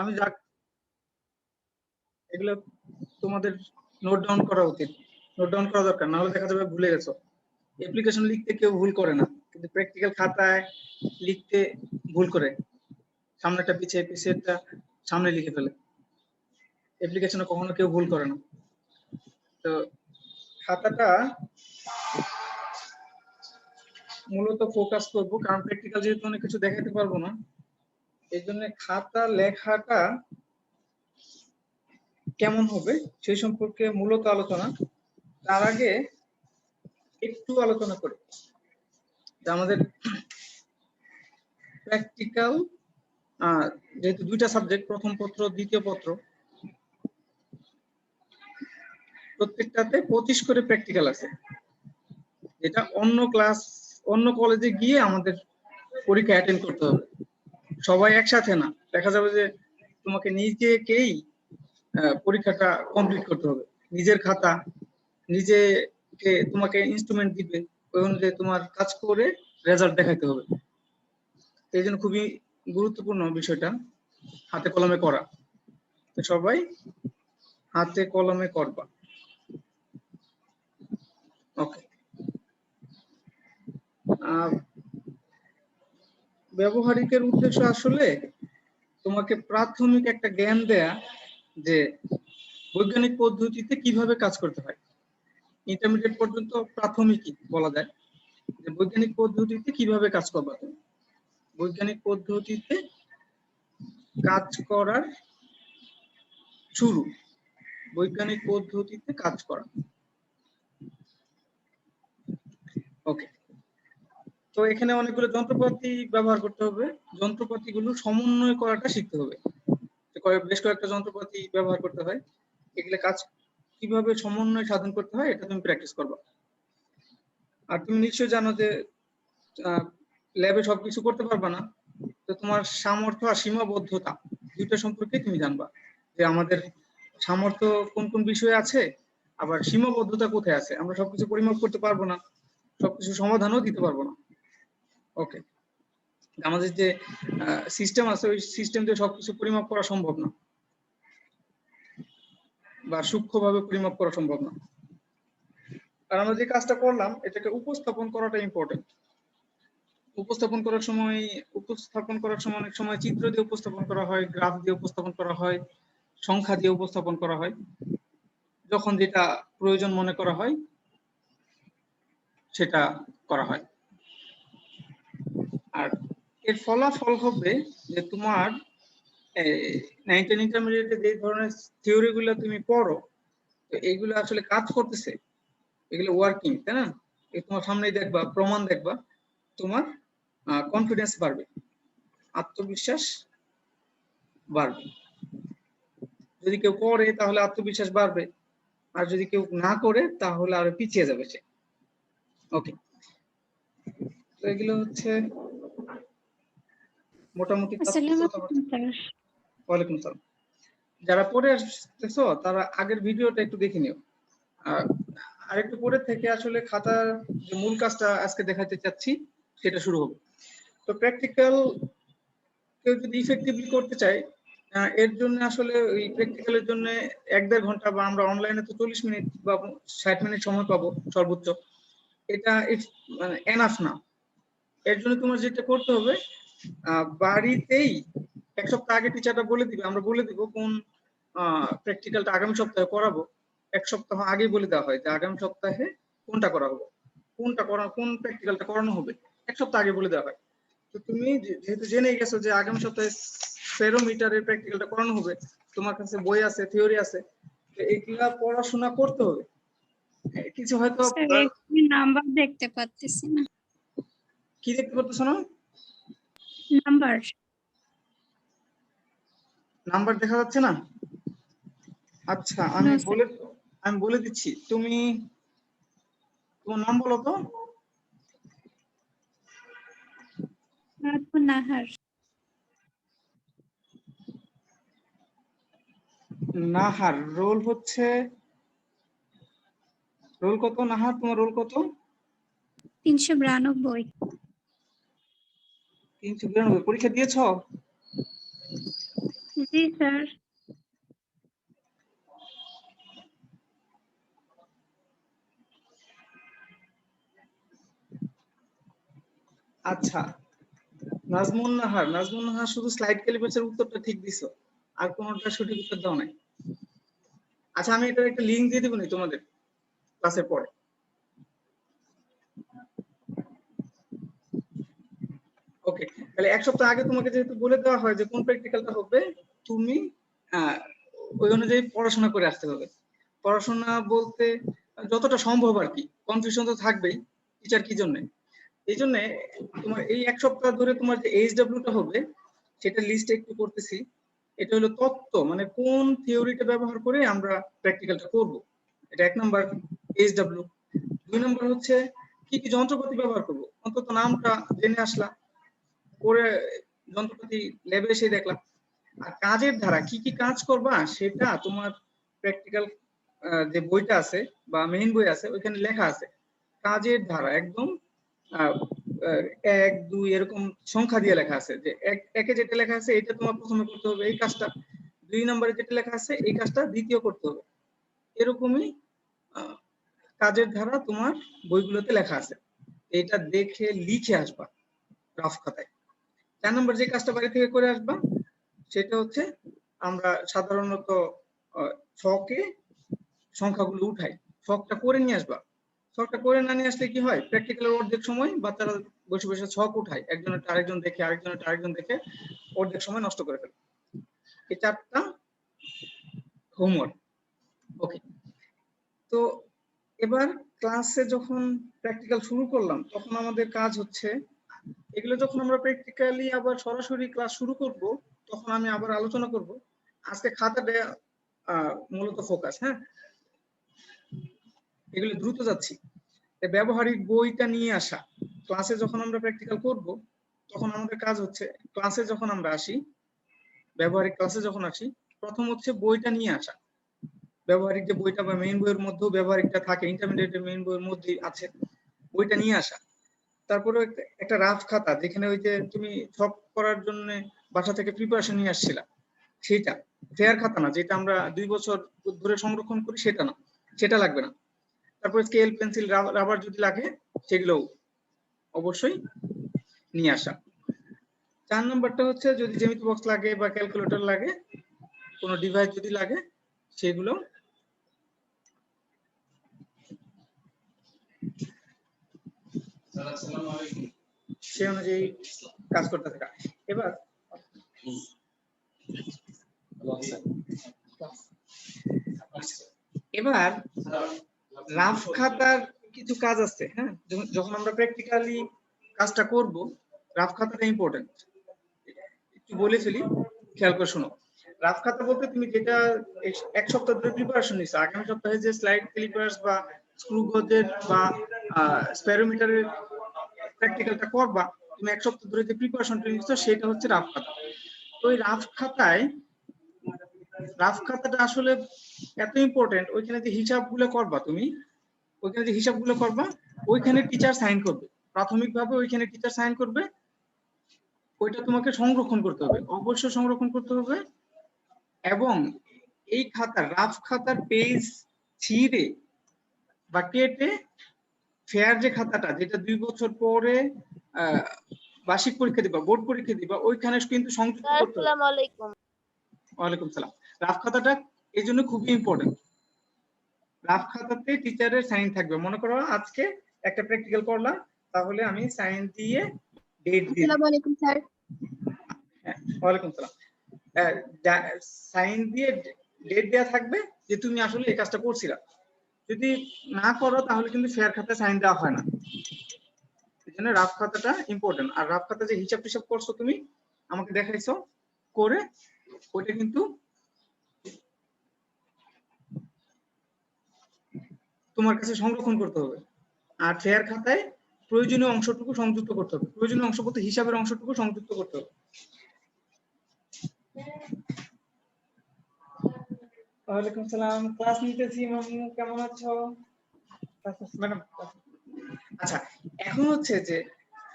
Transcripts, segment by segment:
আমি যা এগুলো তোমাদের নোট ডাউন করা উচিত, নোট ডাউন করা দরকার, না হলে দেখা যাবে ভুলে গেছো। অ্যাপ্লিকেশন লিখতে কেউ ভুল করে না, কিন্তু প্র্যাকটিক্যাল খাতায় লিখতে ভুল করে, সামনেটা পিছিয়ে পিছিয়েটা সামনে লিখে ফেলে। অ্যাপ্লিকেশনে কখনো কেউ ভুল করে না। তো খাতাটা মূলত ফোকাস করব, কারণ প্র্যাকটিক্যাল যেহেতু অনেক কিছু দেখাতে পারবো না, এই জন্য খাতা লেখাটা কেমন হবে সেই সম্পর্কে মূলত আলোচনা। তার আগে একটু আলোচনা করি যে আমাদের প্র্যাকটিক্যাল যেহেতু দুইটা সাবজেক্ট, প্রথম পত্র দ্বিতীয় পত্র, প্রত্যেকটাতে 25 করে প্র্যাকটিক্যাল আছে, যেটা অন্য ক্লাস অন্য কলেজে গিয়ে আমাদের পরীক্ষা অ্যাটেন্ড করতে হবে। সবাই একসাথে না, দেখা যাবে যে তোমাকে নিজেকেই পরীক্ষাটা কমপ্লিট করতে হবে। নিজের খাতা নিজেকে, তোমাকে ইনস্ট্রুমেন্ট দিবে, ওই অনুযায়ী তোমার কাজ করে রেজাল্ট দেখাইতে হবে। এই জন্য খুবই গুরুত্বপূর্ণ বিষয়টা হাতে কলমে করা। তো সবাই হাতে কলমে করবা। ওকে। ব্যবহারিকের উদ্দেশ্য আসলে তোমাকে প্রাথমিক একটা জ্ঞান দেয়া যে বৈজ্ঞানিক পদ্ধতিতে কিভাবে কাজ করতে হয়। ইন্টারমিডিয়েট পর্যন্ত প্রাথমিকই বলা যায়, যে বৈজ্ঞানিক পদ্ধতিতে কিভাবে কাজ করবা তুমি, বৈজ্ঞানিক পদ্ধতিতে কাজ করার শুরু, বৈজ্ঞানিক পদ্ধতিতে কাজ করা। ওকে। তো এখানে অনেকগুলো যন্ত্রপাতি ব্যবহার করতে হবে, যন্ত্রপাতিগুলো সমন্বয় করাটা শিখতে হবে। বেশ কয়েকটা যন্ত্রপাতি ব্যবহার করতে হয়, এগুলো কাজ কিভাবে সমন্বয় সাধন করতে হয় এটা তুমি প্র্যাকটিস করবা। আর তুমি নিশ্চয়ই জানো যে ল্যাবে সবকিছু করতে পারবা না, তো তোমার সামর্থ্য আর সীমাবদ্ধতা দুইটা সম্পর্কে তুমি জানবা, যে আমাদের সামর্থ্য কোন কোন বিষয়ে আছে, আবার সীমাবদ্ধতা কোথায় আছে। আমরা সবকিছু পরিমাপ করতে পারবো না, সবকিছু সমাধানও দিতে পারবো না। ওকে। আমাদের যে সিস্টেম আছে, ওই সিস্টেম দিয়ে সবকিছু পরিমাপ করা সম্ভব না, বা সূক্ষ্মভাবে পরিমাপ করা সম্ভব না। আর আমরা যে কাজটা করলাম এটাকে উপস্থাপন করাটা ইম্পর্টেন্ট। উপস্থাপন করার সময় অনেক সময় চিত্র দিয়ে উপস্থাপন করা হয়, গ্রাফ দিয়ে উপস্থাপন করা হয়, সংখ্যা দিয়ে উপস্থাপন করা হয়। যখন যেটা প্রয়োজন মনে করা হয় সেটা করা হয়। আর এর ফলাফল হবে যে তোমার 9 10 ইন্টারমিডিয়েটে যে ধরনের থিওরিগুলো তুমি পড়ো, তো এগুলো আসলে কাজ করতেছে, এগুলো ওয়ার্কিং, তাই না? তোমার সামনেই দেখবা, প্রমাণ দেখবা, তোমার কনফিডেন্স বাড়বে, আত্মবিশ্বাস বাড়বে। যদি কেউ করে তাহলে আত্মবিশ্বাস বাড়বে, আর যদি কেউ না করে তাহলে আরো পিছিয়ে যাবে সে। ওকে। তো এগুলো হচ্ছে মোটামুটি। ওয়ালাইকুম আসসালাম। যারা পড়ে আসতেছো তারা আগের ভিডিওটা একটু দেখে নিও, আর একটু পরে থেকে আসলে খাতার যে মূল কাজটা আজকে দেখাতে চাচ্ছি সেটা শুরু হবে। তো প্র্যাকটিক্যাল কেউ যদি ইফেক্টিভলি করতে চায়, এর জন্য আসলে ওই প্র্যাকটিক্যালের জন্য 1-1.5 ঘন্টা, বা আমরা অনলাইনে তো 40 মিনিট বা 60 মিনিট সময় পাবো সর্বোচ্চ, এটা মানে এনাফ না। এর জন্য তোমার যেটা করতে হবে, বাড়িতেই 1 সপ্তাহ আগে টিচারটা বলে দিবে, আমরা বলে দিব কোন প্র্যাকটিক্যালটা আগামী সপ্তাহে করাবো। 1 সপ্তাহ আগেই বলে দেওয়া হয় যে আগামী সপ্তাহে কোনটা করা হবে, কোন প্র্যাকটিক্যালটা করানো হবে, 1 সপ্তাহ আগে বলে দেওয়া হয়। তো তুমি যেহেতু জেনে গেছো যে আগামী সপ্তাহে ফেরোমিটারের প্র্যাকটিক্যালটা করানো হবে, তোমার কাছে বই আছে, থিওরি আছে, এগুলা পড়াশোনা করতে হবে। কিছু হয়তো নাম্বার দেখতে পাচ্ছি না। কি দেখতে পাচ্ছ না? নাম্বার দেখা যাচ্ছে না? আচ্ছা, আমি বলে দিচ্ছি, তুমি তোমার নাম বলো তো। নাহার। নাহার রোল হচ্ছে, রোল কত নাহার? তোমার রোল কত? 392। 392। পরীক্ষা দিয়েছো? জি স্যার। আচ্ছা, নাজমুন নাহার শুধু স্লাইড ক্যালিপার্সের উত্তরটা ঠিক দিছো, আর কোনটা সঠিক উত্তর দাও নাই। আচ্ছা, আমি এটার একটা লিংক দিয়ে দেবো নি তোমাদের ক্লাসের পরে। ওকে, তাহলে এক সপ্তাহ আগে তোমাকে যেহেতু বলে দেওয়া হয় যে কোন প্র্যাকটিক্যালটা হবে, তুমি ওই অনুযায়ী পড়াশোনা করে আসতে হবে। পড়াশোনা বলতে যতটা সম্ভব আর কি, কনফিউশন তো থাকবেই টিচার কি জন্য। এই জন্য তোমার এই এক সপ্তাহ ধরে তোমার যে এইচডব্লিউটা হবে সেটা লিস্ট একটু করতেছি। এটা হলো তত্ত্ব, মানে কোন থিওরিটা ব্যবহার করে আমরা প্র্যাকটিক্যালটা করব, এটা এক নাম্বার এইচডব্লিউ। দুই নাম্বার হচ্ছে কি কি যন্ত্রপাতি ব্যবহার করব, অন্তত নামটা জেনে আসলা, করে যন্ত্রপাতি ল্যাবে এসে দেখলাম। আর কাজের ধারা কি কি কাজ করবা সেটা তোমার প্র্যাকটিক্যাল যে বইটা আছে বা মেইন বই আছে ওইখানে লেখা আছে। কাজের ধারা একদম 1 2 এরকম সংখ্যা দিয়ে লেখা আছে, যে একে যেটা লেখা আছে এটা তোমার প্রথমে করতে হবে এই কাজটা, 2 নম্বরে যেটা লেখা আছে এই কাজটা দ্বিতীয় করতে হবে। এরকমই কাজের ধারা তোমার বইগুলোতে লেখা আছে, এটা দেখে লিখে আসবা রাফ খাতায়। 4 নম্বর যে কাজটা বাড়ি থেকে করে আসবা সেটা হচ্ছে আমরা সাধারণত ছকে সংখ্যাগুলো উঠাই, ছকটা করে নিয়ে আসবা। ছকটা করে না নিয়ে আসলে কি হয়, প্র্যাকটিক্যালের অর্ধেক সময় বাচ্চারা বসে বসে ছক উঠায়, একজনের আরেকজন দেখে আরেকজনের আরেকজন দেখে অর্ধেক সময় নষ্ট করে ফেলে। এই 4টা হোমওয়ার্ক। ওকে, তো এবার ক্লাসে যখন প্র্যাকটিক্যাল শুরু করলাম তখন আমাদের কাজ হচ্ছে এগুলো যখন আমরা প্র্যাকটিক্যালি আবার সরাসরি ক্লাস শুরু করব তখন আমি আবার আলোচনা করব। আজকে খাতাটা মূলত ফোকাস। হ্যাঁ, এগুলো দ্রুত যাচ্ছি। ব্যবহারিক বইটা নিয়ে আসা, ক্লাসে যখন আমরা প্র্যাকটিক্যাল করব তখন আমাদের কাজ হচ্ছে ক্লাসে যখন আমরা আসি, ব্যবহারিক ক্লাসে যখন আসি, প্রথম হচ্ছে বইটা নিয়ে আসা। ব্যবহারিক যে বইটা বা মেইন বইয়ের মধ্যেও ব্যবহারিকটা থাকে, ইন্টারমিডিয়েটের মেইন বইয়ের মধ্যেই আছে, বইটা নিয়ে আসা। তারপরে একটা রাফ খাতা, যেখানে ওই যে তুমি সব করার জন্য বাসা থেকে প্রিপারেশন নিয়ে আসছিলা, সেটা ফেয়ার খাতা না, যেটা আমরা 2 বছর ধরে সংরক্ষণ করি, সেটা না, সেটা লাগবে না। তারপরে স্কেল পেন্সিল রাবার যদি লাগে সেগুলোও অবশ্যই নিয়ে আসা। 4 নম্বরটা হচ্ছে যদি জ্যামিতি বক্স লাগে বা ক্যালকুলেটর লাগে, কোনো ডিভাইস যদি লাগে, সেগুলো সে অনুযায়ী কাজ করতে থাকা। এবার রাফ খাতার কিছু কাজ আছে। হ্যাঁ, যখন আমরা প্র্যাকটিক্যালি কাজটা করব, রাফ খাতাটা ইম্পর্টেন্ট। একটু বলে ফেলি, খেয়াল করে শোনো। রাফ খাতা বলতে তুমি যেটা এক সপ্তাহ ধরে প্রিপারেশন নিছো, আগামী সপ্তাহে যে স্লাইড ক্লিপার্স বা স্ক্রু গজের বা স্প্যারোমিটারের প্র্যাকটিক্যালটা করবা, তুমি এক সপ্তাহ ধরে যে প্রিপারেশনটা নিচ্ছ সেটা হচ্ছে রাফ খাতা। তো ওই রাফ খাতাটা আসলে এত ইম্পর্টেন্ট, ওইখানে যে হিসাবগুলো করবা তুমি, ওইখানে যে হিসাবগুলো করবা ওইখানে টিচার সাইন করবে, প্রাথমিকভাবে ওইখানে টিচার সাইন করবে। ওইটা তোমাকে সংরক্ষণ করতে হবে, অবশ্যই সংরক্ষণ করতে হবে। এবং এই খাতার রাফ খাতার পেজ ছিঁড়ে বা কেটে ফেয়ার যে খাতাটা, যেটা 2 বছর পরে বার্ষিক পরীক্ষা দিবা, বোর্ড পরীক্ষা দিবা, ওইখানে কিন্তু সংযুক্ত করতে হবে। আসসালামু আলাইকুম। ওয়ালাইকুম সালাম। রাফ খাতাটা এই জন্য খুবই ইম্পর্টেন্ট। রাফ খাতাতে টিচারের সাইন থাকবে। মনে করো আজকে একটা প্র্যাকটিক্যাল করলাম, তাহলে আমি সাইন দিয়ে ডেট দিয়ে। আসসালামু আলাইকুম স্যার। হ্যাঁ, ওয়ালাইকুম সালাম। সাইন দিয়ে ডেট দেওয়া থাকবে যে তুমি আসলে এই কাজটা করছিলা। যদি না করো তাহলে কিন্তু ফেয়ার খাতায় সাইন দেওয়া হয় না। এই জন্য রাফ খাতাটা ইম্পর্টেন্ট। আর রাফ খাতা যে হিসাব টিসাব করছো তুমি, আমাকে দেখাইছো করে, ওইটা কিন্তু তোমার কাছে সংরক্ষণ করতে হবে। আর ফেয়ার খাতায় প্রয়োজনীয় অংশটুকু সংযুক্ত করতে হবে, প্রয়োজনীয় অংশ বলতে হিসাবের অংশটুকু সংযুক্ত করতে হবে। ওয়ালাইকুম সালাম, ক্লাস নিতেছি মামু, কেমন আছো? ম্যাডাম, আচ্ছা, এখন হচ্ছে যে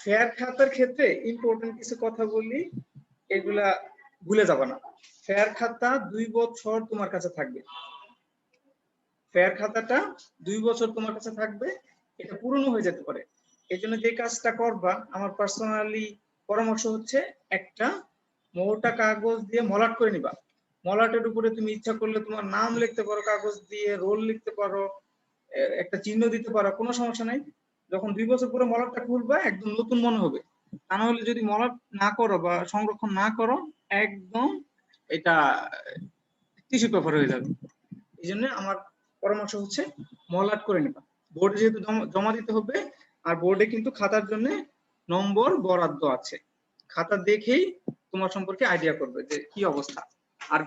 ফেয়ার খাতার ক্ষেত্রে ইম্পর্টেন্ট কিছু কথা বলি, এগুলা ভুলে যাবা না। ফেয়ার খাতা 2 বছর তোমার কাছে থাকবে। ফেয়ার খাতাটা 2 বছর তোমার কাছে থাকবে, এটা পুরনো হয়ে যেতে পারে। এই জন্য যে কাজটা করবা, আমার পার্সোনালি পরামর্শ হচ্ছে একটা মোটা কাগজ দিয়ে মলাট করে নিবা। মলাটের উপরে তুমি ইচ্ছা করলে তোমার নাম লিখতে পারো, কাগজ দিয়ে রোল লিখতে পারো, একটা চিহ্ন দিতে পারো, কোনো সমস্যা নাই। যখন 2 বছর পরে মলাটটা খুলবা একদম নতুন মনে হবে। তা না হলে যদি মলাট না করো বা সংরক্ষণ না করো, একদম এটা টিস্যু পেপার হয়ে যাবে। এই জন্য আমার পরামর্শ হচ্ছে মলাট করে নেবা। বোর্ডে যেহেতু জমা দিতে হবে, আর বোর্ডে কিন্তু খাতার জন্য নম্বর বরাদ্দ আছে। খাতা দেখেই তোমার সম্পর্কে আইডিয়া করবে যে কি অবস্থা। আর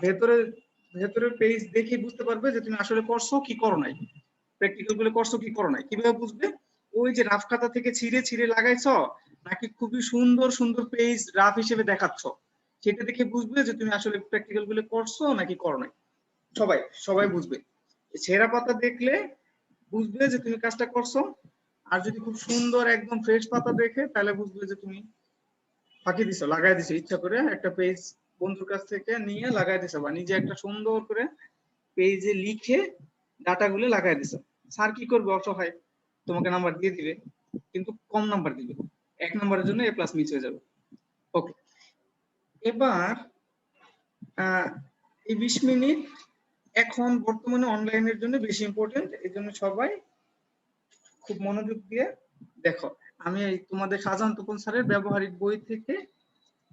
ভেতরের পেজ দেখে বুঝতে পারবে যে তুমি আসলে করছো কি করো নাই, প্র্যাকটিক্যাল গুলো করছো কি করো নাই। কিভাবে বুঝবে? ওই যে রাফ খাতা থেকে ছিঁড়ে ছিঁড়ে লাগাইছো, নাকি খুবই সুন্দর সুন্দর পেজ রাফ হিসেবে দেখাচ্ছ, সেটা দেখে বুঝবে যে তুমি আসলে প্র্যাকটিক্যাল গুলো করছো নাকি করো নাই। সবাই বুঝবে। ছেঁড়া পাতা দেখলে বুঝবে যে তুমি কাজটা করছো, আর যদি খুব সুন্দর একদম ফ্রেশ পাতা দেখে তাহলে বুঝবে যে তুমি ফাঁকি দিছো, লাগাই দিছো, ইচ্ছা করে একটা পেজ বন্ধুর কাছ থেকে নিয়ে লাগাই দিছো, বা নিজে একটা সুন্দর করে পেজে লিখে ডাটাগুলো লাগাই দিছো। স্যার কি করবে? অসহায়, তোমাকে নাম্বার দিয়ে দিবে, কিন্তু কম নাম্বার দিবে। 1 নম্বরের জন্য A+ মিস হয়ে যাবে। ওকে, এবার এই 20 মিনিট এখন বর্তমানে অনলাইনের জন্য বেশি ইম্পর্টেন্ট। এই জন্য সবাই খুব মনোযোগ দিয়ে দেখো। আমি তোমাদের শাহজাহান তোপন স্যারের ব্যবহারিক বই থেকে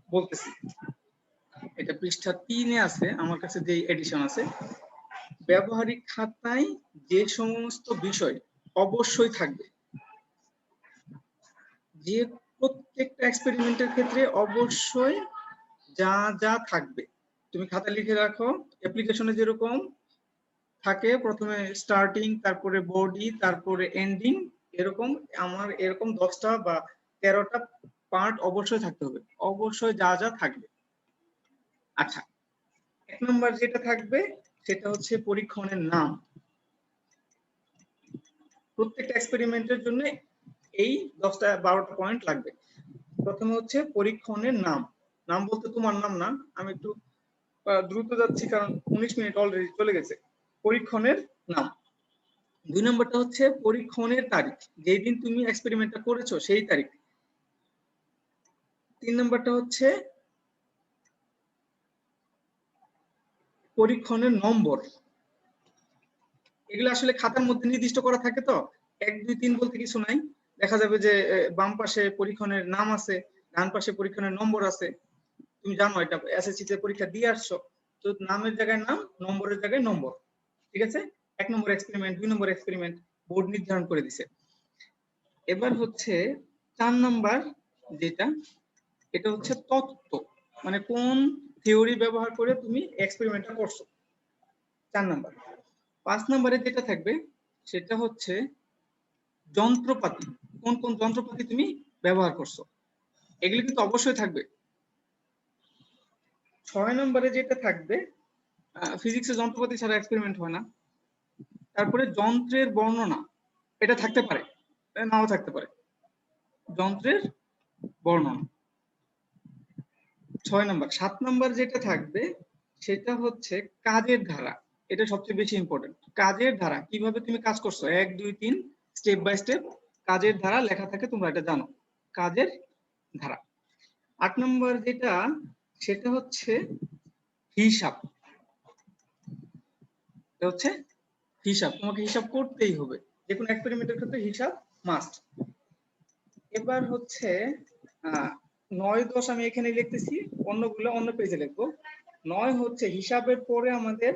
বলতেছি। এটা পৃষ্ঠা 3-এ আছে, আমার কাছে যে এডিশন আছে। ব্যবহারিক খাতায় যে সমস্ত বিষয় অবশ্যই থাকবে, যে প্রত্যেকটা এক্সপেরিমেন্টের ক্ষেত্রে অবশ্যই যা যা থাকবে তুমি খাতা লিখে রাখো। অ্যাপ্লিকেশনে যেরকম থাকে, প্রথমে স্টার্টিং, তারপরে বডি, তারপরে এন্ডিং, এরকম আমার এরকম 10টা বা 13টা পার্ট অবশ্যই থাকতে হবে, অবশ্যই যা যা থাকবে। আচ্ছা, 1 নম্বর যেটা থাকবে সেটা হচ্ছে পরীক্ষণের নাম। প্রত্যেকটা এক্সপেরিমেন্টের জন্য এই 10টা 12টা পয়েন্ট লাগবে। প্রথমে হচ্ছে পরীক্ষণের নাম। নাম বলতে তোমার নাম না, আমি একটু দ্রুত যাচ্ছি কারণ 19 মিনিট অলরেডি চলে গেছে। পরীক্ষণের নাম। 2 নম্বরটা হচ্ছে পরীক্ষণের তারিখ, যেই দিন তুমি এক্সপেরিমেন্টটা করেছো সেই তারিখ। 3 নম্বরটা হচ্ছে পরীক্ষণের নম্বর। এগুলো আসলে খাতার মধ্যে নির্দিষ্ট করা থাকে, তো 1 2 3 বলতে কিছু নাই। দেখা যাবে যে বাম পাশে পরীক্ষণের নাম আছে, ডান পাশে পরীক্ষণের নম্বর আছে। তুমি জানো এটা, এসএসসি তে পরীক্ষা দিয়ে আসছো, তো নামের জায়গায় নাম, নম্বরের জায়গায় নম্বর। ঠিক আছে? 1 নম্বর এক্সপেরিমেন্ট, 2 নম্বর এক্সপেরিমেন্ট বোর্ড নির্ধারণ করে দিছে। এবার হচ্ছে 4 নাম্বার যেটা, এটা হচ্ছে তত্ত্ব, মানে কোন থিওরি ব্যবহার করে তুমি এক্সপেরিমেন্টটা করছো। 4 নাম্বার। 5 নম্বরে যেটা থাকবে সেটা হচ্ছে যন্ত্রপাতি, কোন কোন যন্ত্রপাতি তুমি ব্যবহার করছো, এগুলো কিন্তু অবশ্যই থাকবে। 6 নম্বরে যেটা থাকবে, ফিজিক্সের যন্ত্রপাতি ছাড়া এক্সপেরিমেন্ট হয় না। তারপরে যন্ত্রের বর্ণনা, এটা থাকতে পারে, নাও থাকতে পারে, যন্ত্রের বর্ণনা। 6 নম্বর। 7 নম্বর যেটা থাকবে সেটা হচ্ছে কাজের ধারা। এটা সবচেয়ে বেশি ইম্পর্টেন্ট। কাজের ধারা, কিভাবে তুমি কাজ করছো, 1 2 3 স্টেপ বাই স্টেপ কাজের ধারা লেখা থাকে, তোমরা এটা জানো, কাজের ধারা। 8 নম্বর যেটা, সেটা হচ্ছে হিসাব। এটা হচ্ছে হিসাব, তোমাকে হিসাব করতেই হবে, যে কোনো এক্সপেরিমেন্টের ক্ষেত্রে হিসাব মাস্ট। এবার হচ্ছে 9 10 আমি এখানে লিখতেছি, অন্যগুলো অন্য পেজে লিখবো। 9 হচ্ছে হিসাবের পরে আমাদের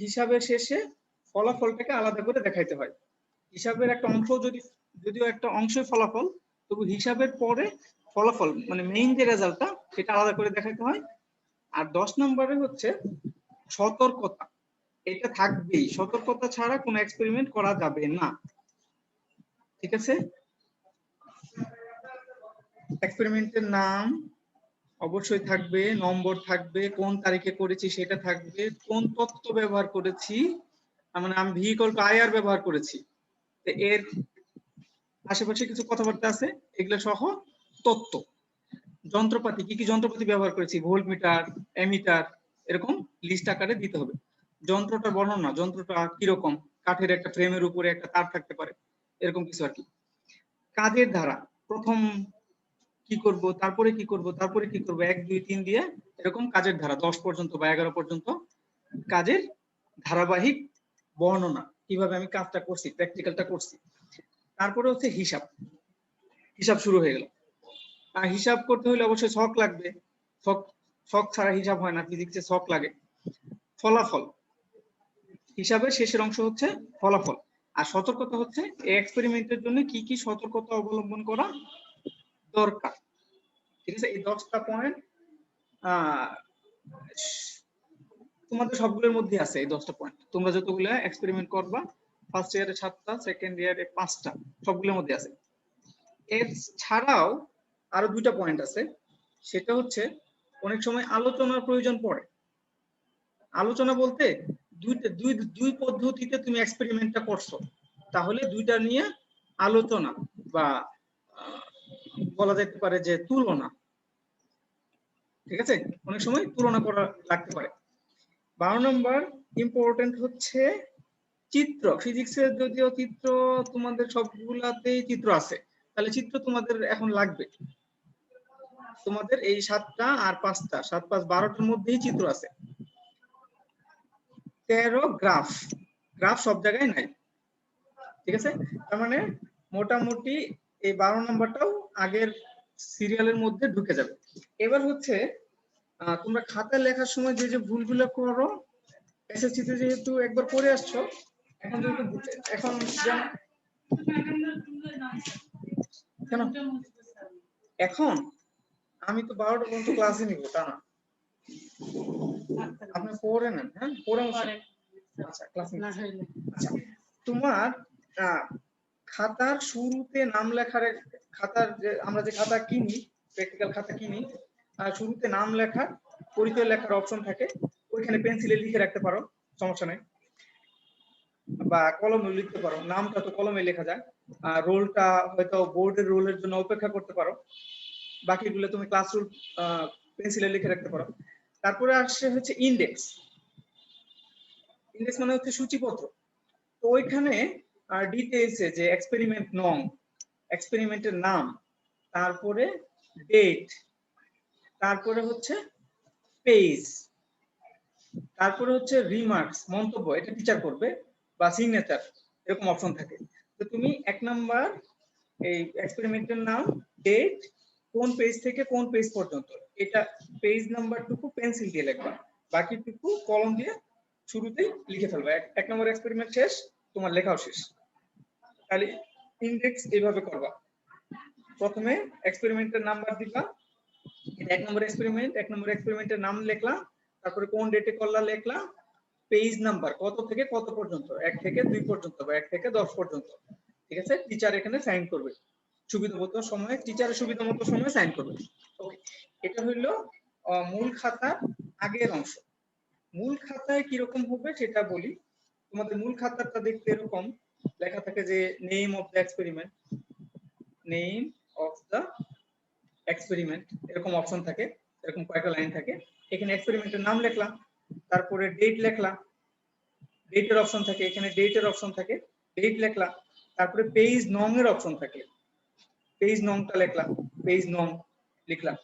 হিসাবের শেষে ফলাফলটাকে আলাদা করে দেখাইতে হয়। হিসাবের একটা অংশ যদিও একটা অংশই ফলাফল, তবু হিসাবের পরে ফলাফল মানে মেইন যে রেজাল্টটা সেটা আলাদা করে দেখাইতে হয়। আর 10 নম্বরে হচ্ছে সতর্কতা, এটা থাকবেই, সতর্কতা ছাড়া কোনো এক্সপেরিমেন্ট করা যাবে না। ঠিক আছে? এক্সপেরিমেন্টের নাম অবশ্যই থাকবে, নম্বর থাকবে, কোন তারিখে করেছি সেটা থাকবে, কোন তত্ত্ব ব্যবহার করেছি, মানে আমি ভি ইকুয়াল টু আইআর ব্যবহার করেছি, এর আশেপাশে কিছু কথাবার্তা আছে, এগুলো সহ তত্ত্ব। যন্ত্রপাতি, কি কি যন্ত্রপাতি ব্যবহার করেছি, ভোল্টমিটার, অ্যামিটার, এরকম লিস্ট আকারে দিতে হবে। যন্ত্রটার বর্ণনা, যন্ত্রটা কিরকম, কাঠের একটা ফ্রেমের উপরে একটা তার থাকতে পারে, এরকম কিছু আর কি। কাজের ধারা, প্রথম কি করব, তারপরে কি করব, তারপরে কি করব, 1 2 3 দিয়ে এরকম কাজের ধারা 10 পর্যন্ত বা 11 পর্যন্ত কাজের ধারাবাহিক বর্ণনা, কিভাবে আমি কাজটা করছি, প্র্যাকটিক্যালটা করছি। তারপরে হচ্ছে হিসাব, হিসাব শুরু হয়ে গেল। আর হিসাব করতে হলে অবশ্যই ছক লাগবে, ছক ছক ছাড়া হিসাব হয় না, ফিজিক্সে ছক লাগে। ফলাফল, হিসাবের শেষের অংশ হচ্ছে ফলাফল। আর সতর্কতা হচ্ছে এই এক্সপেরিমেন্টের জন্য কি কি সতর্কতা অবলম্বন করা দরকার। ঠিক আছে, এই 10টা পয়েন্ট তোমাদের সবগুলোর মধ্যে আছে। এই 10টা পয়েন্ট তোমরা যতগুলো এক্সপেরিমেন্ট করবা, ফার্স্ট ইয়ারে 7টা, সেকেন্ড ইয়ারে 5টা, সবগুলোর মধ্যে আছে। এর ছাড়াও আরো 2টা পয়েন্ট আছে, সেটা হচ্ছে অনেক সময় আলোচনার প্রয়োজন পড়ে। আলোচনা বলতে দুই পদ্ধতিতে তুমি এক্সপেরিমেন্টটা করছো, তাহলে দুইটা নিয়ে আলোচনা বা বলা যেতে পারে যে তুলনা। ঠিক আছে, অনেক সময় তুলনা করা লাগতে পারে। 12 নম্বর ইম্পর্টেন্ট হচ্ছে চিত্র। ফিজিক্সের যদিও চিত্র তোমাদের সবগুলাতেই চিত্র আছে, তাহলে চিত্র তোমাদের এখন লাগবে। তোমাদের এই 7টা আর 5টা, 7 5 12টার মধ্যেই চিত্র আছে। 13 গ্রাফ, গ্রাফ সব জায়গায় নাই। ঠিক আছে, তার মানে মোটামুটি এই 12 নম্বরটাও আগের সিরিয়ালের মধ্যে ঢুকে যাবে। এবার হচ্ছে তোমরা খাতায় লেখার সময় যে যে ভুলগুলো করো, এসএসসিতে যেহেতু একবার করে আসছো, এখন যেহেতু এখন কেন এখন আমি তো 12টা পর্যন্ত ক্লাসে নিব, তা না, আপনি পড়ে নেন। হ্যাঁ, পড়ে আচ্ছা ক্লাস আচ্ছা, তোমার খাতার শুরুতে নাম লেখার, খাতার যে আমরা যে খাতা কিনি, প্র্যাকটিক্যাল খাতা কিনি, শুরুতে নাম লেখা, পরিচয় লেখার অপশন থাকে, ওইখানে পেন্সিলে লিখে রাখতে পারো, সমস্যা নেই, বা কলমে লিখতে পারো। নামটা তো কলমে লেখা যায়, রোলটা হয়তো বোর্ডের রোলের জন্য অপেক্ষা করতে পারো, বাকিগুলো তুমি ক্লাস রুল পেন্সিলে লিখে রাখতে পারো। তারপরে আসছে হচ্ছে ইন্ডেক্স। ইন্ডেক্স মানে হচ্ছে সূচিপত্র। তো ওইখানে ডিটেইলসে যে এক্সপেরিমেন্ট নং, এক্সপেরিমেন্টের নাম, তারপরে ডেট, তারপরে হচ্ছে পেজ, তারপরে হচ্ছে রিমার্কস, মন্তব্য, এটা টিচার করবে, বা সিগনেচার, এরকম অপশন থাকে। তো তুমি 1 নাম্বার এই এক্সপেরিমেন্টের নাম, ডেট, কোন পেজ থেকে কোন পেজ পর্যন্ত, এটা পেজ নাম্বারটুকু পেন্সিল দিয়ে লিখবা, বাকিটুকু কলম দিয়ে শুরুতেই লিখে ফেলবা। 1 নম্বর এক্সপেরিমেন্ট শেষ, তোমার লেখাও শেষ। তাহলে ইন্ডেক্স এইভাবে করবা। প্রথমে এক্সপেরিমেন্টের নাম্বার দিবা, এটা 1 নম্বর এক্সপেরিমেন্ট, 1 নম্বর এক্সপেরিমেন্টের নাম লিখলা, তারপরে কোন ডেটে করলা লিখলা, পেজ নাম্বার কত থেকে কত পর্যন্ত, 1 থেকে 2 পর্যন্ত বা 1 থেকে 10 পর্যন্ত। ঠিক আছে, টিচার এখানে সাইন করবে, সুবিধামতো সময়ে, টিচারের সুবিধামতো সময়ে সাইন করবে। ওকে, এটা হইলো মূল খাতার আগের অংশ। মূল খাতায় কিরকম হবে সেটা বলি। তোমাদের মূল খাতাটা দেখতে এরকম লেখা থাকে যে name of the experiment, name of the experiment, এরকম অপশন থাকে, এরকম কয়েকটা লাইন থাকে। এখানে এক্সপেরিমেন্টের নাম লিখলাম, তারপরে ডেট লিখলাম, ডেটের অপশন থাকে, এখানে ডেটের অপশন থাকে, ডেট লিখলাম, তারপরে পেজ নং এর অপশন থাকে, পেজ নংটা লিখলাম, পেজ নং লিখলাম,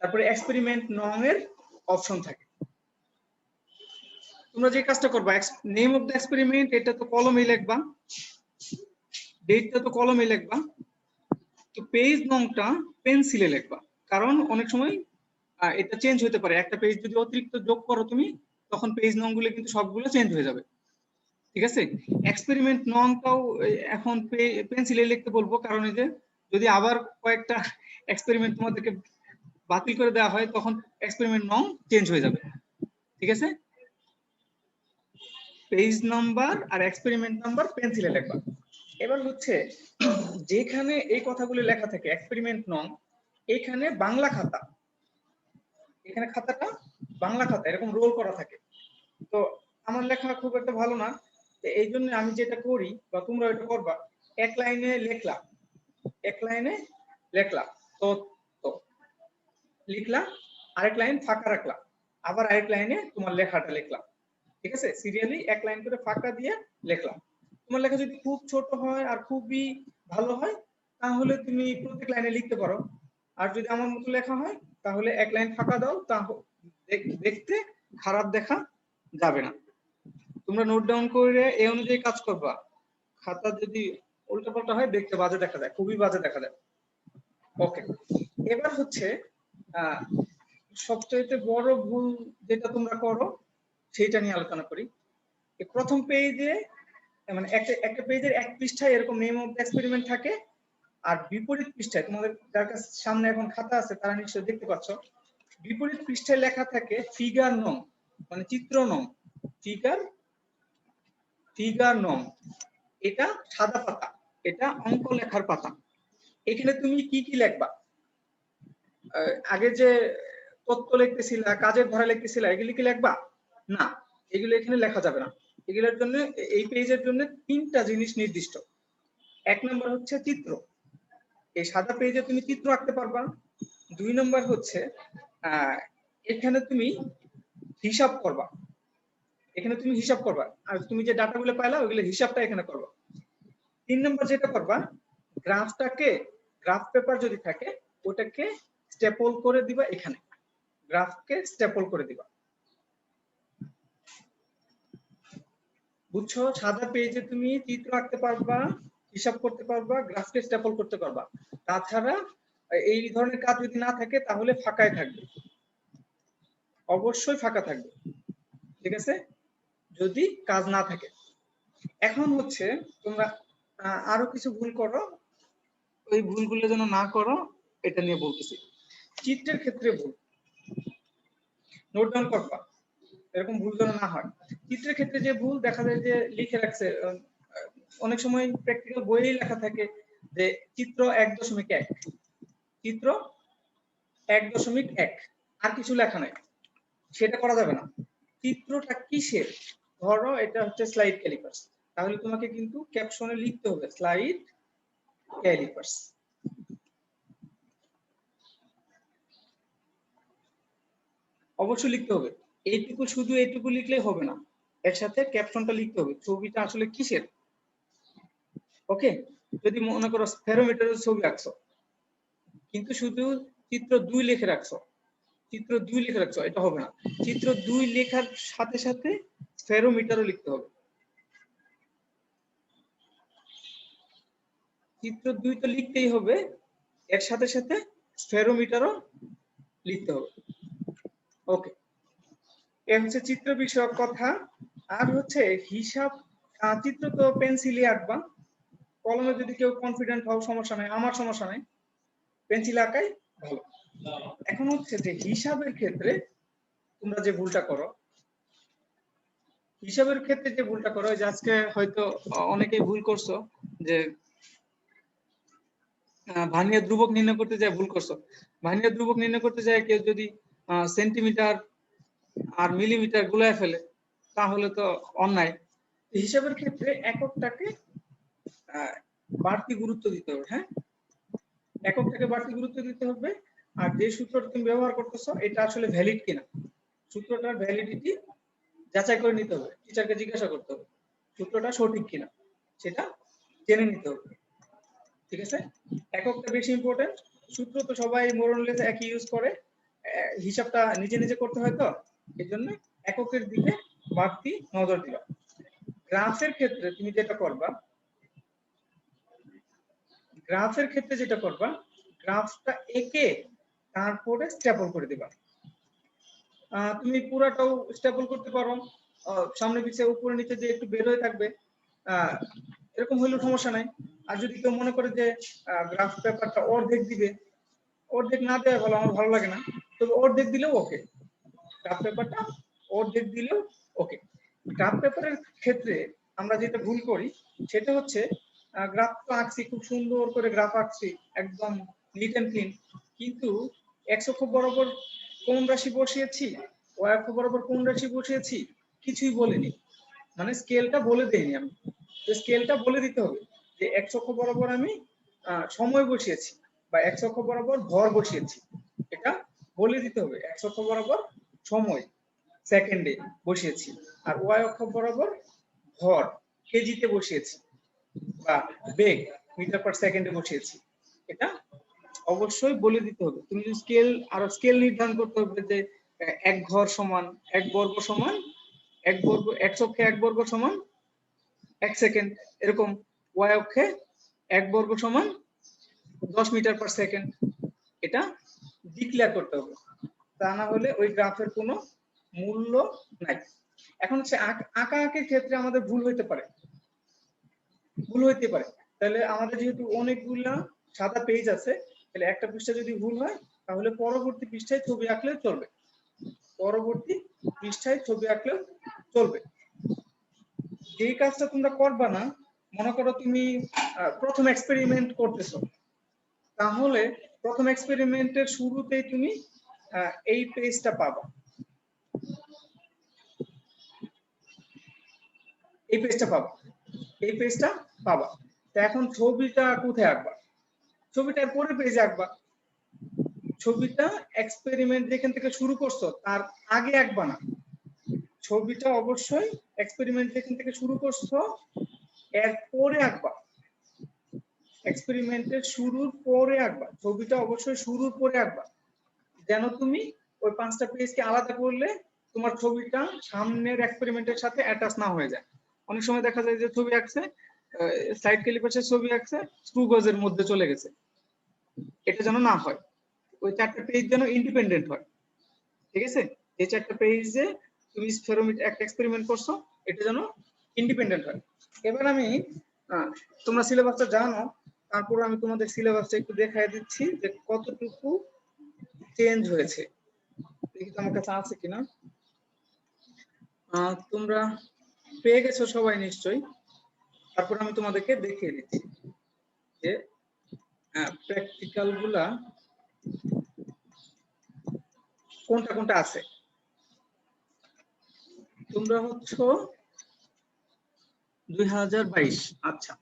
তারপরে এক্সপেরিমেন্ট নং এর অপশন থাকে। তোমরা যে কাজটা করবা, নেম অফ দ্য এক্সপেরিমেন্ট এটা তো কলমে লিখবা, ডেটটা তো কলমে লিখবা, তো পেজ নংটা পেন্সিলে লিখবা, কারণ অনেক সময় এটা চেঞ্জ হতে পারে। একটা পেজ যদি অতিরিক্ত যোগ করো তুমি, তখন পেজ নং গুলো কিন্তু সবগুলো চেঞ্জ হয়ে যাবে। ঠিক আছে, এক্সপেরিমেন্ট নংটাও এখন পেন্সিলে লিখতে বলবো, কারণ এই যে যদি আবার কয়েকটা এক্সপেরিমেন্ট তোমাদেরকে বাতিল করে দেওয়া হয়, তখন এক্সপেরিমেন্ট নং চেঞ্জ হয়ে যাবে। ঠিক আছে, পেজ নাম্বার আর এক্সপেরিমেন্ট নাম্বার পেন্সিলে লিখবা। এবার হচ্ছে যেখানে এই কথাগুলো লেখা থাকে এক্সপেরিমেন্ট নং, এখানে বাংলা খাতা, এখানে খাতাটা বাংলা খাতা এরকম রোল করা থাকে। তো আমার লেখা খুব একটা ভালো না, তো এই জন্য আমি যেটা করি বা তোমরা এটা করবা, 1 লাইনে লেখলা, 1 লাইনে লেখলা, তো লিখলা, আরেক লাইন ফাঁকা রাখলা, আবার আরেক লাইনে তোমার লেখাটা লিখলাম, ঠিক আছে? সিরিয়ালি এক লাইন করে ফাঁকা দিয়ে লিখলাম। তোমার লেখা যদি খুব ছোট হয় আর খুবই ভালো হয় তাহলে তুমি প্রত্যেক লাইনে লিখতে পারো। আর যদি আমার মতো লেখা হয় তাহলে এক লাইন ফাঁকা দাও, তা দেখতে খারাপ দেখা যাবে না। তোমরা নোট ডাউন করে এই অনুযায়ী কাজ করবা। খাতা যদি উল্টাপাল্টা হয় দেখতে বাজে দেখা যায়, খুবই বাজে দেখা যায়। ওকে, এবার হচ্ছে সবচেয়ে বড় ভুল যেটা তোমরা করো সেইটা নিয়ে আলোচনা করি। প্রথম পেজে মানে একটা পেজের এক পৃষ্ঠায় এরকম নেম অফ দ্য এক্সপেরিমেন্ট থাকে, আর বিপরীত পৃষ্ঠায় তোমাদের যার কাছে সামনে এখন খাতা আছে তারা নিশ্চয়ই দেখতে পাচ্ছ, বিপরীত পৃষ্ঠায় লেখা থাকে ফিগার নং, মানে চিত্র নং, ফিগার নং। এটা সাদা পাতা, এটা অঙ্ক লেখার পাতা। এখানে তুমি কি কি লিখবা? আগে যে তথ্য লিখতেছিলা, কাজের ধারা লিখতেছিলা, এগুলি কি লিখবা? না, এগুলো এখানে লেখা যাবে না। এগুলোর জন্য এই পেজের জন্য 3টা জিনিস নির্দিষ্ট। এক নম্বর হচ্ছে চিত্র, এই সাদা পেজে তুমি চিত্র আঁকতে পারবা। 2 নম্বর হচ্ছে এখানে তুমি হিসাব করবা, আর তুমি যে ডাটাগুলো পাইলা ওইগুলো হিসাবটা এখানে করবা। 3 নম্বর যেটা করবা, গ্রাফ পেপার যদি থাকে ওটাকে স্টেপল করে দিবা, এখানে গ্রাফকে স্টেপল করে দিবা। বুঝছো? সাদা পেজে তুমি চিত্র আঁকতে পারবা, হিসাব করতে পারবা, গ্রাফকে স্টেপল করতে পারবা। তাছাড়া এই ধরনের কাজ যদি না থাকে তাহলে ফাঁকায় থাকবে, অবশ্যই ফাঁকা থাকবে, ঠিক আছে? যদি কাজ না থাকে। এখন হচ্ছে তোমরা আরো কিছু ভুল করো, ওই ভুলগুলো যেন না করো এটা নিয়ে বলতেছি। চিত্রের ক্ষেত্রে ভুল নোট ডাউন করবা, এরকম ভুল যেন না হয়। চিত্রের ক্ষেত্রে যে ভুল দেখা যায় যে লিখে রাখছে, অনেক সময় প্র্যাকটিক্যাল বইয়েই লেখা থাকে যে চিত্র 1.1, চিত্র 1.1, আর কিছু লেখা নাই, সেটা করা যাবে না। চিত্রটা কিসের? ধরো এটা হচ্ছে স্লাইড ক্যালিপার্স, তাহলে তোমাকে কিন্তু ক্যাপশনে লিখতে হবে স্লাইড ক্যালিপার্স। অবশ্যই লিখতে হবে। শুধু এইটুকু লিখলেই হবে না, এর সাথে ক্যাপশনটা লিখতে হবে, ছবিটা আসলে কিসের। ওকে, যদি মনে করো স্ফেরোমিটারের ছবি আঁকছো কিন্তু শুধু চিত্র 2 লিখে রাখছো, এটা হবে না। চিত্র 2 লেখার সাথে সাথে স্ফেরোমিটারও লিখতে হবে। চিত্র 2 তো লিখতেই হবে, এর সাথে সাথে স্ফেরোমিটারও লিখতে হবে। ওকে, এ হচ্ছে চিত্র বিষয়ক কথা। আর হচ্ছে হিসাব, চিত্র তো পেন্সিলে আঁকবা, কলমে যদি কেউ কনফিডেন্ট হও সমস্যা নাই, আমার সমস্যা নাই, পেন্সিল আঁকাই ভালো। এখন হচ্ছে যে হিসাবের ক্ষেত্রে তোমরা যে ভুলটা করো, যে আজকে হয়তো অনেকেই ভুল করছো, যে ভার্নিয়ার ধ্রুবক নির্ণয় করতে যায় ভুল করছো। ভার্নিয়ার ধ্রুবক নির্ণয় করতে যায় কেউ যদি সেন্টিমিটার আর মিলিমিটার গুলায় ফেলে তাহলে তো অন্যায়। হিসাবের ক্ষেত্রে এককটাকে বাড়তি গুরুত্ব দিতে হবে। হ্যাঁ, এককটাকে বাড়তি গুরুত্ব দিতে হবে। আর যে সূত্রটা তুমি ব্যবহার করতেছো এটা আসলে ভ্যালিড কিনা, সূত্রটার ভ্যালিডিটি যাচাই করে নিতে হবে, টিচারকে জিজ্ঞাসা করতে হবে সূত্রটা সঠিক কিনা, সেটা জেনে নিতে হবে, ঠিক আছে? এককটা বেশি ইম্পর্টেন্ট। সূত্র তো সবাই মোরলেস একই ইউজ করে, হিসাবটা নিজে নিজে করতে হয়, তো এই জন্য এককের দিকে বাড়তি নজর দিবা। গ্রাফের ক্ষেত্রে তুমি যেটা করবা, গ্রাফটা এঁকে তারপরে স্ট্যাপল করে দিবা। তুমি পুরাটাও স্ট্যাপল করতে পারো, সামনে পিছিয়ে উপরে নিচে যে একটু বের হয়ে থাকবে এরকম হলেও সমস্যা নাই। আর যদি কেউ মনে করে যে গ্রাফ পেপারটা অর্ধেক দিবে, অর্ধেক না দেওয়া ভালো, আমার ভালো লাগে না, তবে অর্ধেক দিলেও ওকে, গ্রাফ পেপারটা অর্ধেক দিলেও ওকে। গ্রাফ পেপারের ক্ষেত্রে আমরা যেটা ভুল করি সেটা হচ্ছে গ্রাফ তো আঁকছি, খুব সুন্দর করে গ্রাফ আঁকছি, একদম নিট অ্যান্ড ক্লিন, কিন্তু x অক্ষ বরাবর কোন রাশি বসিয়েছি, y অক্ষ বরাবর কোন রাশি বসিয়েছি কিছুই বলিনি, মানে স্কেলটা বলে দেইনি আমি। তো স্কেলটা বলে দিতে হবে যে x অক্ষ বরাবর আমি সময় বসিয়েছি বা x অক্ষ বরাবর ভর বসিয়েছি, এটা বলে দিতে হবে। x অক্ষ বরাবর সময়, সেকেন্ডে বসিয়েছি, আর ওয়াই অক্ষ বরাবর ভর কেজিতে বসিয়েছি বা বেগ মিটার পার সেকেন্ডে বসিয়েছি। এটা অবশ্যই বলে দিতে হবে। তুমি যদি স্কেল নির্ধারণ করতে হবে যে এক ঘর সমান এক বর্গ সমান এক বর্গ, এক্স অক্ষে এক বর্গ সমান এক সেকেন্ড, এরকম ওয়াই অক্ষে এক বর্গ সমান 10 মিটার পার সেকেন্ড। এটা ডিক্লেয়ার করতে হবে, তা না হলে ওই গ্রাফের কোনো মূল্য নাই। এখন হচ্ছে আঁকাআঁকির ক্ষেত্রে আমাদের ভুল হইতে পারে, তাহলে আমাদের যেহেতু অনেকগুলা সাদা পেজ আছে, তাহলে একটা পৃষ্ঠা যদি ভুল হয় তাহলে পরবর্তী পৃষ্ঠায় ছবি আঁকলেও চলবে। যেই কাজটা তোমরা করবা না, মনে করো তুমি প্রথম এক্সপেরিমেন্ট করতেছো, তাহলে প্রথম এক্সপেরিমেন্টের শুরুতেই তুমি এই পেজটা পাবা, এই পেজটা পাবা। তো এখন ছবিটা কোথায় আঁকবা? ছবিটার পরে পেজে আঁকবা। ছবিটা এক্সপেরিমেন্ট যেখান থেকে শুরু করছো তার আগে আঁকবা না, ছবিটা অবশ্যই এক্সপেরিমেন্ট যেখান থেকে শুরু করছো এর পরে আঁকবা। এক্সপেরিমেন্টের শুরুর পরে আঁকবা, ছবিটা অবশ্যই শুরুর পরে আঁকবা, যেন তুমি ওই 5টা পেজকে আলাদা করলে তোমার ছবিটা সামনের এক্সপেরিমেন্টের সাথে অ্যাটাচ না হয়ে যায়। অনেক সময় দেখা যায় যে ছবি আঁকছে, স্লাইড ক্যালিপাসের ছবি আঁকছে, স্ক্রু গজের মধ্যে চলে গেছে। এটা যেন না হয়, ওই 4টা পেজ যেন ইন্ডিপেন্ডেন্ট হয়। ঠিক আছে, এই 4টা পেজে তুমি স্ফেরোমিটার একটা এক্সপেরিমেন্ট করছো, এটা যেন ইন্ডিপেন্ডেন্ট হয়। এবার আমি তোমরা সিলেবাসটা জানো, তারপর আমি তোমাদের সিলেবাসটা একটু দেখাই দিচ্ছি যে কতটুকু চেঞ্জ হয়েছে। দেখি তো আমার কাছে আছে কিনা। তোমরা পেয়ে গেছো সবাই নিশ্চয়ই। তারপর আমি তোমাদেরকে দেখিয়ে দিচ্ছি যে প্র্যাকটিক্যাল গুলা কোনটা কোনটা আছে। তোমরা হচ্ছে 2022। আচ্ছা,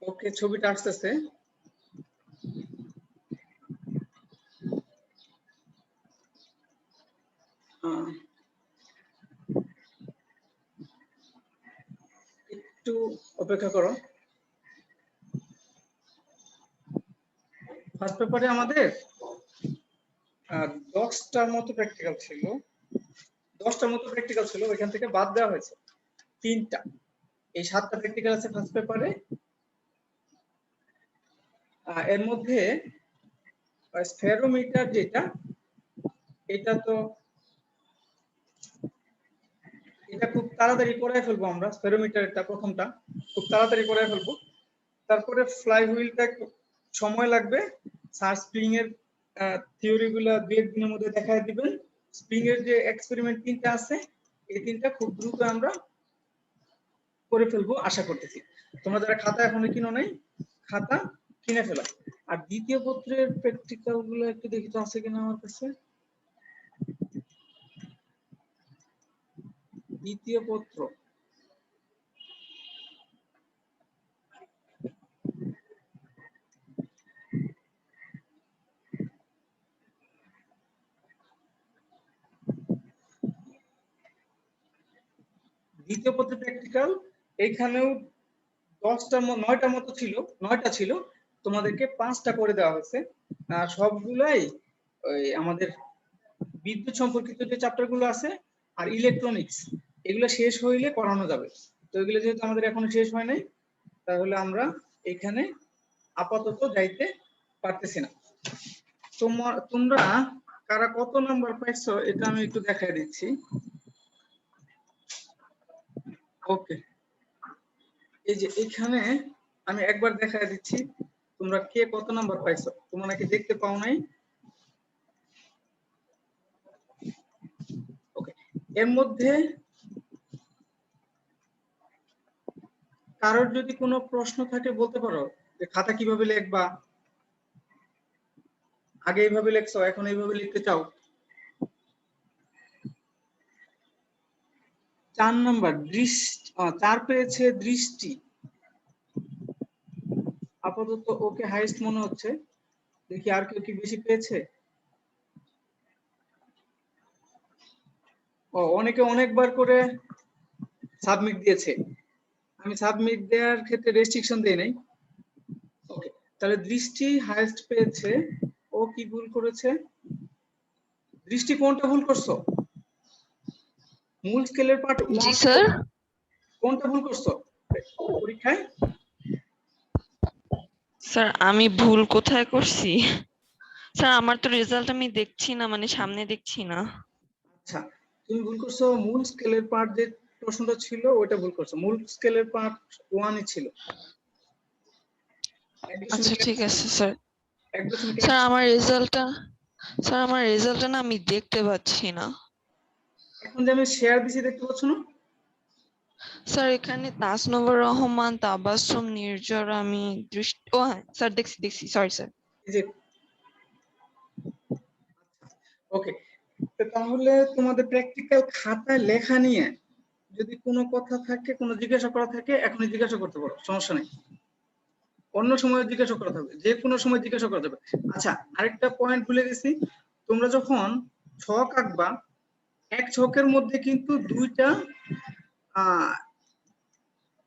ওকে, ছবিটা আসতেছে। একটু অপেক্ষা করো। ফার্স্ট পেপারে আমাদের 10টার মতো প্র্যাকটিক্যাল ছিল, ওইখান থেকে বাদ দেওয়া হয়েছে 3টা। এই 7টা প্র্যাকটিক্যাল আছে ফার্স্ট পেপারে। এর মধ্যে স্ফেরোমিটার যেটা, এটা খুব তাড়াতাড়ি করে ফেলবো আমরা। স্ফেরোমিটারটা প্রথমটা খুব তাড়াতাড়ি করে ফেলবো। তারপরে ফ্লাই হুইলটা সময় লাগবে। স্যার স্প্রিং এর থিওরি গুলা 2-1 দিনের মধ্যে দেখায় দিবেন। স্প্রিং এর যে এক্সপেরিমেন্ট 3টা আছে, এই 3টা খুব দ্রুত আমরা করে ফেলবো আশা করতেছি। তোমরা যারা খাতা এখনো কিনো নাই, খাতা কিনে ফেলো। আর দ্বিতীয় পত্রের প্র্যাকটিক্যাল গুলো একটু দেখি তো আছে কিনা আমার কাছে। দ্বিতীয় পত্র দ্বিতীয় পত্রের প্র্যাকটিক্যাল এইখানেও 9টা ছিল, তোমাদেরকে 5টা করে দেওয়া হয়েছে। সবগুলাই ওই আমাদের বিদ্যুৎ সম্পর্কিত যে চ্যাপ্টার গুলো আছে আর ইলেকট্রনিক্স, এগুলো শেষ হইলে করানো যাবে। তো এগুলো যেহেতু আমাদের এখনো শেষ হয় নাই, তাহলে আমরা এখানে আপাতত যাইতে পারতেছি না। তোমরা কারা কত নাম্বার পাইছো এটা আমি একটু দেখাই দিচ্ছি। ওকে, এই যে এখানে আমি একবার দেখাই দিচ্ছি তোমরা কে কত নাম্বার পাইছো। তোমরা নাকি দেখতে পাও নাই। ওকে, এর মধ্যে কারোর যদি কোনো প্রশ্ন থাকে বলতে পারো, যে খাতা কিভাবে লিখবা, আগে এইভাবে লিখছো এখন এইভাবে লিখতে চাও। 4 নাম্বার দৃষ্টি, 4 পেয়েছে দৃষ্টি। আপাতত ওকে হাইয়েস্ট মনে হচ্ছে। দেখি আর কেউ কি বেশি পেয়েছে। অনেকে অনেকবার করে সাবমিট দিয়েছে, আমি সাবমিট দেওয়ার ক্ষেত্রে রেস্ট্রিকশন দেই নাই। ওকে, তাহলে দৃষ্টি হাইয়েস্ট পেয়েছে। ও কি ভুল করেছে? দৃষ্টি কোনটা ভুল করছো? মূল স্কেলের পার্ট জি 1 স্যার। কোনটা ভুল করছো পরীক্ষায়? স্যার আমি ভুল কোথায় করছি? স্যার আমার তো রেজাল্ট আমি দেখছি না, মানে সামনে দেখছি না। আচ্ছা, তুমি ভুল করছো মূল স্কেলের পার্ট যে প্রশ্নটা ছিল ওইটা ভুল করছো। মূল স্কেলের পার্ট 1 ছিল। আচ্ছা ঠিক আছে স্যার। 1.1 স্যার আমার রেজাল্টটা না আমি দেখতে পাচ্ছি না। এখন যে আমি শেয়ার দিছি দেখতে পাচ্ছ না? স্যার এখানে তাসনূর রহমান, তাবাসসুম, নির্ঝর, আমি দৃষ্টি, ও হ্যাঁ স্যার দেখছি, সরি স্যার। এই যে ওকে, তাহলে তোমাদের প্র্যাকটিক্যাল খাতায় লেখা নিয়ে যদি কোনো কথা থাকে, কোনো জিজ্ঞাসা করা থাকে, এখনই জিজ্ঞাসা করতে পারো, সমস্যা নেই। অন্য সময় জিজ্ঞাসা করা যাবে, যে কোনো সময় জিজ্ঞাসা করা যাবে। আচ্ছা, আরেকটা পয়েন্ট ভুলে গেছি, তোমরা যখন ছক আঁকবা, এক ছকের মধ্যে কিন্তু দুইটা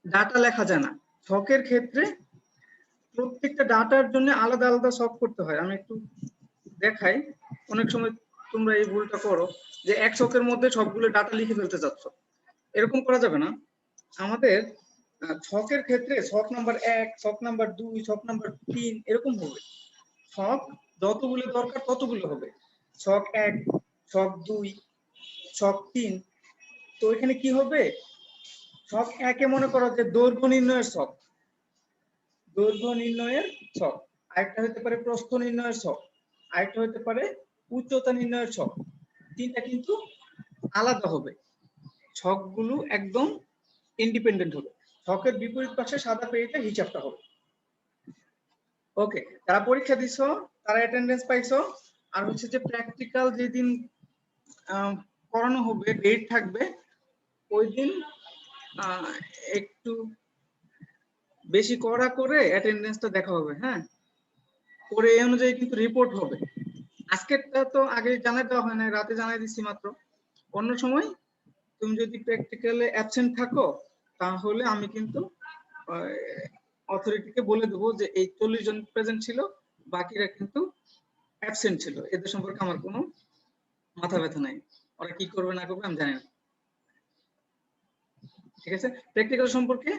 ডাটা লেখা যায় না। ছকের ক্ষেত্রে প্রত্যেকটা ডাটার জন্য আলাদা আলাদা ছক করতে হয়। আমি একটু দেখাই, অনেক সময় তোমরা এই ভুলটা করো যে এক ছকের মধ্যে সবগুলো ডাটা লিখে ফেলতে চাচ্ছ, এরকম করা যাবে না। আমাদের ছকের ক্ষেত্রে ছক নাম্বার 1, ছক নাম্বার 2, ছক নাম্বার 3 এরকম হবে। ছক যতগুলো দরকার ততগুলো হবে। ছক 1, ছক 2, ছক 3। তো এখানে কি হবে? ছক 1 এ মনে করো যে দৈর্ঘ্য নির্ণয়ের ছক, দৈর্ঘ্য নির্ণয়ের ছক। আরেকটা হতে পারে প্রস্থ নির্ণয়ের ছক, আরেকটা হতে পারে উচ্চতা নির্ণয়ের ছক। তিনটা কিন্তু আলাদা হবে, ছকগুলো একদম ইন্ডিপেন্ডেন্ট হবে। ছকের বিপরীত পাশে সাদা পেজে হিসাবটা হবে। ওকে, যারা পরীক্ষা দিছো তারা অ্যাটেন্ডেন্স পাইছো। আর হচ্ছে যে প্র্যাকটিক্যাল যেদিন করানো হবে, ডেট থাকবে, ওই দিন একটু বেশি কড়া করে অ্যাটেন্ডেন্সটা দেখা হবে। হ্যাঁ, পরে এই অনুযায়ী কিন্তু রিপোর্ট হবে। আজকেরটা তো আগে জানাই দেওয়া হয় না, রাতে জানাই দিচ্ছি মাত্র। অন্য সময় তুমি যদি প্র্যাকটিক্যালে অ্যাবসেন্ট থাকো, তাহলে আমি কিন্তু অথরিটিকে বলে দেবো যে এই 40 জন প্রেজেন্ট ছিল, বাকিরা কিন্তু অ্যাবসেন্ট ছিল। এদের সম্পর্কে আমার কোনো মাথা ব্যথা নাই, ওরা কি করবে না করবে আমি জানি না। ঠিক আছে, প্র্যাকটিক্যাল সম্পর্কে